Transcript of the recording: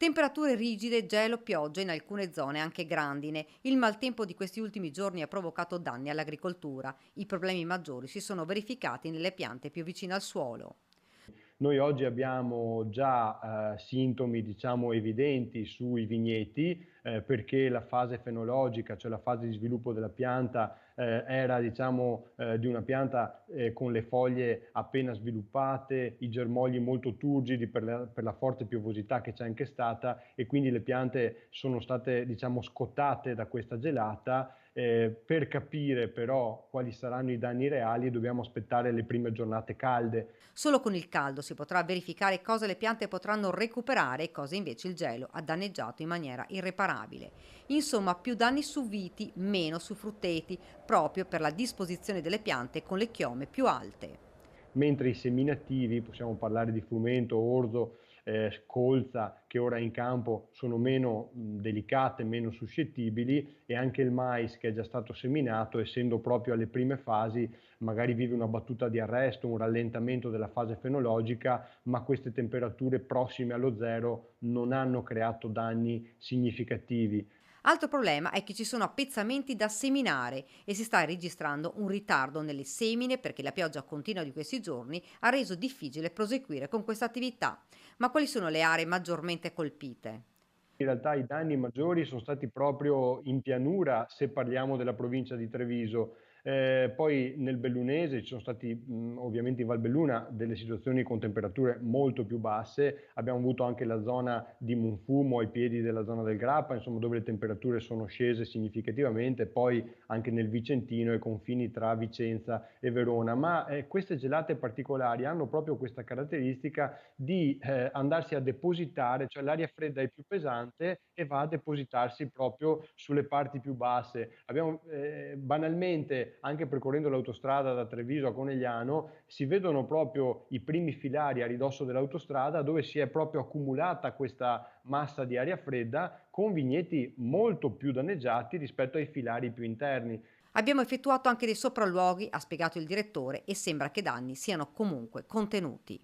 Temperature rigide, gelo, pioggia, in alcune zone anche grandine. Il maltempo di questi ultimi giorni ha provocato danni all'agricoltura. I problemi maggiori si sono verificati nelle piante più vicine al suolo. Noi oggi abbiamo già sintomi, diciamo, evidenti sui vigneti, perché la fase fenologica, cioè la fase di sviluppo della pianta, era, diciamo, di una pianta con le foglie appena sviluppate, i germogli molto turgidi per la forte piovosità che c'è anche stata, e quindi le piante sono state, diciamo, scottate da questa gelata. Per capire però quali saranno i danni reali dobbiamo aspettare le prime giornate calde. Solo con il caldo si potrà verificare cosa le piante potranno recuperare e cosa invece il gelo ha danneggiato in maniera irreparabile. Insomma, più danni su viti, meno su frutteti, proprio per la disposizione delle piante con le chiome più alte. Mentre i seminativi, possiamo parlare di frumento, orzo, colza, che ora è in campo, sono meno delicate, meno suscettibili, e anche il mais che è già stato seminato, essendo proprio alle prime fasi, magari vive una battuta di arresto, un rallentamento della fase fenologica, ma queste temperature prossime allo zero non hanno creato danni significativi. Altro problema è che ci sono appezzamenti da seminare e si sta registrando un ritardo nelle semine perché la pioggia continua di questi giorni ha reso difficile proseguire con questa attività. Ma quali sono le aree maggiormente colpite? In realtà i danni maggiori sono stati proprio in pianura, se parliamo della provincia di Treviso. Poi nel Bellunese ci sono stati, ovviamente in Val Belluna, delle situazioni con temperature molto più basse. Abbiamo avuto anche la zona di Monfumo ai piedi della zona del Grappa, insomma, dove le temperature sono scese significativamente, poi anche nel Vicentino, ai confini tra Vicenza e Verona. Ma queste gelate particolari hanno proprio questa caratteristica di andarsi a depositare, cioè l'aria fredda è più pesante e va a depositarsi proprio sulle parti più basse. Abbiamo banalmente, anche percorrendo l'autostrada da Treviso a Conegliano, si vedono proprio i primi filari a ridosso dell'autostrada dove si è proprio accumulata questa massa di aria fredda, con vigneti molto più danneggiati rispetto ai filari più interni. Abbiamo effettuato anche dei sopralluoghi, ha spiegato il direttore, e sembra che i danni siano comunque contenuti.